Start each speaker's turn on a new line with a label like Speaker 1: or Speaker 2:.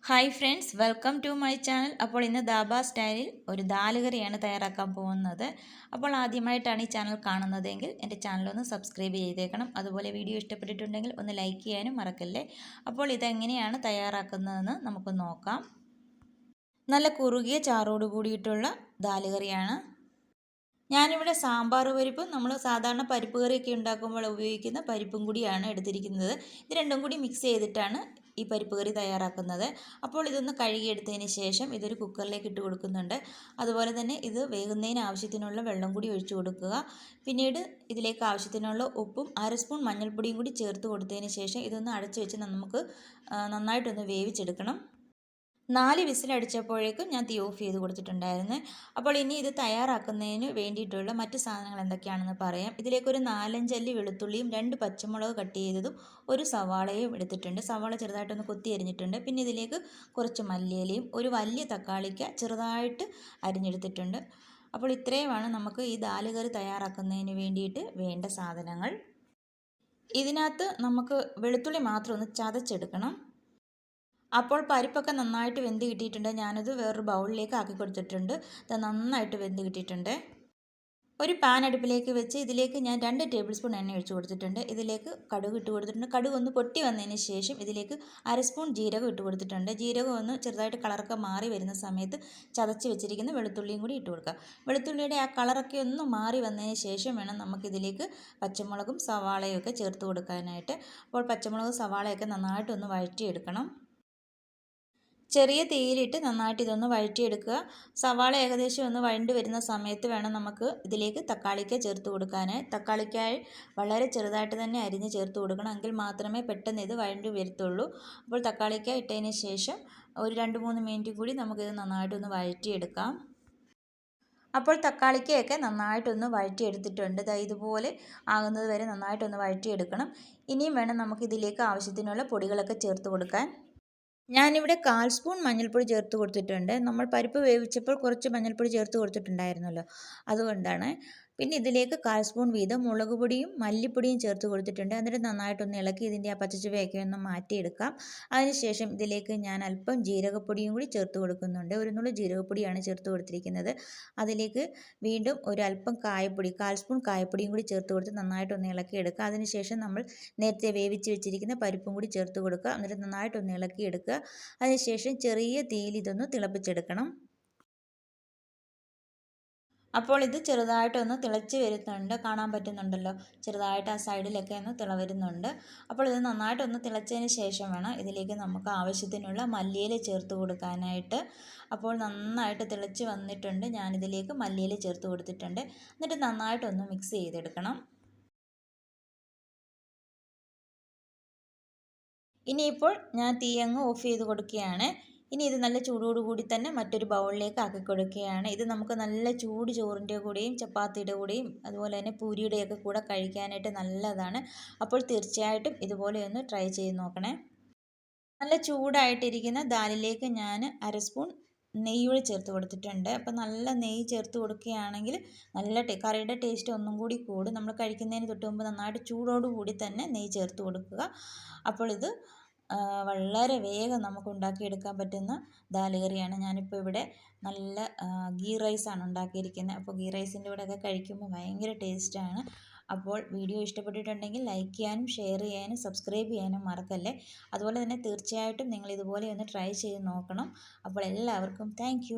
Speaker 1: Hi friends, welcome to my channel. അപ്പോൾ ഇന്ന് ദാബ സ്റ്റൈലിൽ ഒരു ദാൽ കറിയാണ് തയ്യാറാക്കാൻ പോകുന്നത്. അപ്പോൾ ആദ്യമായിട്ടാണ് ഈ ചാനൽ കാണുന്നതെങ്കിൽ എൻ്റെ ചാനലൊന്ന് സബ്സ്ക്രൈബ് ചെയ്തേക്കണം. അതുപോലെ വീഡിയോ ഇഷ്ടപ്പെട്ടിട്ടുണ്ടെങ്കിൽ ഒന്ന് ലൈക്ക് ചെയ്യാനും മറക്കല്ലേ. അപ്പോൾ ഇതെങ്ങനെയാണ് തയ്യാറാക്കുന്നതെന്ന് നമുക്ക് നോക്കാം. നല്ല കുറുകിയ ചാറോട് കൂടിയിട്ടുള്ള ദാൽ കറിയാണ്. ഞാനിവിടെ സാമ്പാർ പരിപ്പും നമ്മൾ സാധാരണ പരിപ്പ് കറിയൊക്കെ ഉണ്ടാക്കുമ്പോൾ ഉപയോഗിക്കുന്ന പരിപ്പും കൂടിയാണ് എടുത്തിരിക്കുന്നത്. ഇത് രണ്ടും കൂടി മിക്സ് ചെയ്തിട്ടാണ് ഈ പരിപ്പ് കറി തയ്യാറാക്കുന്നത്. അപ്പോൾ ഇതൊന്ന് കഴുകിയെടുത്തതിന് ശേഷം ഇതൊരു കുക്കറിലേക്ക് ഇട്ട് കൊടുക്കുന്നുണ്ട്. അതുപോലെ തന്നെ ഇത് വേകുന്നതിന് ആവശ്യത്തിനുള്ള വെള്ളം കൂടി ഒഴിച്ചു കൊടുക്കുക. പിന്നീട് ഇതിലേക്ക് ആവശ്യത്തിനുള്ള ഉപ്പും 1/2 സ്പൂൺ മഞ്ഞൾപ്പൊടിയും കൂടി ചേർത്ത് കൊടുത്തതിന് ശേഷം ഇതൊന്ന് അടച്ചു വെച്ച് നമുക്ക് നന്നായിട്ടൊന്ന് വേവിച്ചെടുക്കണം. 4 വിസിലടിച്ചപ്പോഴേക്കും ഞാൻ തീ ഓഫ് ചെയ്ത് കൊടുത്തിട്ടുണ്ടായിരുന്നു. അപ്പോൾ ഇനി ഇത് തയ്യാറാക്കുന്നതിന് വേണ്ടിയിട്ടുള്ള മറ്റ് സാധനങ്ങൾ എന്തൊക്കെയാണെന്ന് പറയാം. ഇതിലേക്കൊരു 4-5 അല്ലി വെളുത്തുള്ളിയും 2 പച്ചമുളക് കട്ട് ചെയ്തതും ഒരു സവാളയും എടുത്തിട്ടുണ്ട്. സവാള ചെറുതായിട്ടൊന്ന് കൊത്തി അരിഞ്ഞിട്ടുണ്ട്. പിന്നെ ഇതിലേക്ക് കുറച്ച് മല്ലിയിലയും ഒരു വലിയ തക്കാളിക്ക ചെറുതായിട്ട് അരിഞ്ഞെടുത്തിട്ടുണ്ട്. അപ്പോൾ ഇത്രയുമാണ് നമുക്ക് ഈ ദാൽ കറി തയ്യാറാക്കുന്നതിന് വേണ്ടിയിട്ട് വേണ്ട സാധനങ്ങൾ. ഇതിനകത്ത് നമുക്ക് വെളുത്തുള്ളി മാത്രം ഒന്ന് ചതച്ചെടുക്കണം. അപ്പോൾ പരിപ്പൊക്കെ നന്നായിട്ട് വെന്ത് കിട്ടിയിട്ടുണ്ട്. ഞാനത് വേറൊരു ബൗളിലേക്ക് ആക്കി കൊടുത്തിട്ടുണ്ട്. ഇത് നന്നായിട്ട് വെന്ത് കിട്ടിയിട്ടുണ്ട്. ഒരു പാൻ അടുപ്പിലേക്ക് വെച്ച് ഇതിലേക്ക് ഞാൻ 2 ടേബിൾ സ്പൂൺ എണ്ണ ഒഴിച്ച് കൊടുത്തിട്ടുണ്ട്. ഇതിലേക്ക് കടുക് ഇട്ട് കൊടുത്തിട്ടുണ്ട്. കടുക് ഒന്ന് പൊട്ടി വന്നതിന് ശേഷം ഇതിലേക്ക് 1/2 സ്പൂൺ ജീരകം ഇട്ട് കൊടുത്തിട്ടുണ്ട്. ജീരകം ഒന്ന് ചെറുതായിട്ട് കളറൊക്കെ മാറി വരുന്ന സമയത്ത് ചതച്ച് വെച്ചിരിക്കുന്ന വെളുത്തുള്ളിയും കൂടി ഇട്ട് കൊടുക്കുക. വെളുത്തുള്ളിയുടെ ആ കളറൊക്കെ ഒന്ന് മാറി വന്നതിന് ശേഷം വേണം നമുക്കിതിലേക്ക് പച്ചമുളകും സവാളയും ഒക്കെ ചേർത്ത് കൊടുക്കാനായിട്ട്. അപ്പോൾ പച്ചമുളകും സവാളയൊക്കെ നന്നായിട്ടൊന്ന് വഴറ്റിയെടുക്കണം. ചെറിയ തീയിലിട്ട് നന്നായിട്ട് ഇതൊന്ന് വഴറ്റിയെടുക്കുക. സവാള ഏകദേശം ഒന്ന് വഴണ്ട് വരുന്ന സമയത്ത് വേണം നമുക്ക് ഇതിലേക്ക് തക്കാളിക്ക ചേർത്ത് കൊടുക്കാൻ. തക്കാളിക്കായി വളരെ ചെറുതായിട്ട് തന്നെ അരിഞ്ഞ് ചേർത്ത് കൊടുക്കണം. എങ്കിൽ മാത്രമേ പെട്ടെന്ന് ഇത് വഴണ്ട് വരത്തുള്ളൂ. അപ്പോൾ തക്കാളിക്ക ഇട്ടതിന് ശേഷം ഒരു 2-3 മിനിറ്റ് കൂടി നമുക്കിത് നന്നായിട്ടൊന്ന് വഴറ്റിയെടുക്കാം. അപ്പോൾ തക്കാളിക്കയൊക്കെ നന്നായിട്ടൊന്ന് വഴറ്റിയെടുത്തിട്ടുണ്ട്. ഇതുപോലെ ആകുന്നത് വരെ നന്നായിട്ടൊന്ന് വഴറ്റിയെടുക്കണം. ഇനിയും വേണം നമുക്കിതിലേക്ക് ആവശ്യത്തിനുള്ള പൊടികളൊക്കെ ചേർത്ത് കൊടുക്കാൻ. ഞാനിവിടെ 1/4 സ്പൂൺ മഞ്ഞൾപ്പൊടി ചേർത്ത് കൊടുത്തിട്ടുണ്ട്. നമ്മൾ പരിപ്പ് വേവിച്ചപ്പോൾ കുറച്ച് മഞ്ഞൾപ്പൊടി ചേർത്ത് കൊടുത്തിട്ടുണ്ടായിരുന്നല്ലോ, അതുകൊണ്ടാണ്. പിന്നെ ഇതിലേക്ക് 1/4 സ്പൂൺ വീതം മുളക് പൊടിയും മല്ലിപ്പൊടിയും ചേർത്ത് കൊടുത്തിട്ടുണ്ട്. എന്നിട്ട് നന്നായിട്ടൊന്ന് ഇളക്കി ഇതിൻ്റെ ആ പച്ചച്ചുവയൊക്കെ ഒന്ന് മാറ്റിയെടുക്കാം. അതിനുശേഷം ഇതിലേക്ക് ഞാൻ അല്പം ജീരകപ്പൊടിയും കൂടി ചേർത്ത് കൊടുക്കുന്നുണ്ട്. ഒരു നുള്ളു ജീരകപ്പൊടിയാണ് ചേർത്ത് കൊടുത്തിരിക്കുന്നത്. അതിലേക്ക് വീണ്ടും ഒരല്പം കായപ്പൊടി 1/4 സ്പൂൺ കായപ്പൊടിയും കൂടി ചേർത്ത് കൊടുത്ത് നന്നായിട്ടൊന്ന് ഇളക്കിയെടുക്കുക. അതിനുശേഷം നമ്മൾ നേരത്തെ വേവിച്ച് വെച്ചിരിക്കുന്ന പരിപ്പും കൂടി ചേർത്ത് കൊടുക്കുക. എന്നിട്ട് നന്നായിട്ടൊന്ന് ഇളക്കിയെടുക്കുക. അതിനുശേഷം ചെറിയ തീയിൽ ഇതൊന്ന് തിളപ്പിച്ചെടുക്കണം. അപ്പോൾ ഇത് ചെറുതായിട്ടൊന്ന് തിളച്ച് വരുന്നുണ്ട്, കാണാൻ പറ്റുന്നുണ്ടല്ലോ, ചെറുതായിട്ട് ആ സൈഡിലൊക്കെ ഒന്ന് വരുന്നുണ്ട്. അപ്പോൾ ഇത് നന്നായിട്ടൊന്ന് തിളച്ചതിന് ശേഷം വേണം ഇതിലേക്ക് നമുക്ക് ആവശ്യത്തിനുള്ള മല്ലിയില ചേർത്ത് കൊടുക്കാനായിട്ട്. അപ്പോൾ നന്നായിട്ട് തിളച്ച് വന്നിട്ടുണ്ട്. ഞാനിതിലേക്ക് മല്ലിയില ചേർത്ത് കൊടുത്തിട്ടുണ്ട്. എന്നിട്ട് നന്നായിട്ടൊന്ന് മിക്സ് ചെയ്തെടുക്കണം. ഇനിയിപ്പോൾ ഞാൻ തീ അങ്ങ് ഓഫ് ചെയ്ത് കൊടുക്കുകയാണ്. ഇനി ഇത് നല്ല ചൂടോടുകൂടി തന്നെ മറ്റൊരു ബൗളിലേക്ക് ആക്കി കൊടുക്കുകയാണ്. ഇത് നമുക്ക് നല്ല ചൂട് ചോറിൻ്റെ കൂടെയും ചപ്പാത്തിയുടെ കൂടെയും അതുപോലെ തന്നെ പൂരിയുടെയൊക്കെ കൂടെ കഴിക്കാനായിട്ട് നല്ലതാണ്. അപ്പോൾ തീർച്ചയായിട്ടും ഇതുപോലെ ഒന്ന് ട്രൈ ചെയ്ത് നോക്കണേ. നല്ല ചൂടായിട്ടിരിക്കുന്ന ദാലിലേക്ക് ഞാൻ 1/2 സ്പൂൺ നെയ്യ് ചേർത്ത് കൊടുത്തിട്ടുണ്ട്. അപ്പോൾ നല്ല നെയ്യ് ചേർത്ത് കൊടുക്കുകയാണെങ്കിൽ നല്ല കറിയുടെ ടേസ്റ്റ് ഒന്നും കൂടി കൂടും. നമ്മൾ കഴിക്കുന്നതിന് തൊട്ട് മുമ്പ് നന്നായിട്ട് ചൂടോടുകൂടി തന്നെ നെയ്യ് ചേർത്ത് കൊടുക്കുക. അപ്പോൾ ഇത് വളരെ വേഗം നമുക്ക് ഉണ്ടാക്കിയെടുക്കാൻ പറ്റുന്ന ദാൽ കറിയാണ്. ഞാനിപ്പോൾ ഇവിടെ നല്ല ഗീ റൈസാണ് ഉണ്ടാക്കിയിരിക്കുന്നത്. അപ്പോൾ ഗീ റൈസിൻ്റെ കൂടെയൊക്കെ കഴിക്കുമ്പോൾ ഭയങ്കര ടേസ്റ്റാണ്. അപ്പോൾ വീഡിയോ ഇഷ്ടപ്പെട്ടിട്ടുണ്ടെങ്കിൽ ലൈക്ക് ചെയ്യാനും ഷെയർ ചെയ്യാനും സബ്സ്ക്രൈബ് ചെയ്യാനും മറക്കല്ലേ. അതുപോലെ തന്നെ തീർച്ചയായിട്ടും നിങ്ങൾ ഇതുപോലെ ഒന്ന് ട്രൈ ചെയ്ത് നോക്കണം. അപ്പോൾ എല്ലാവർക്കും താങ്ക്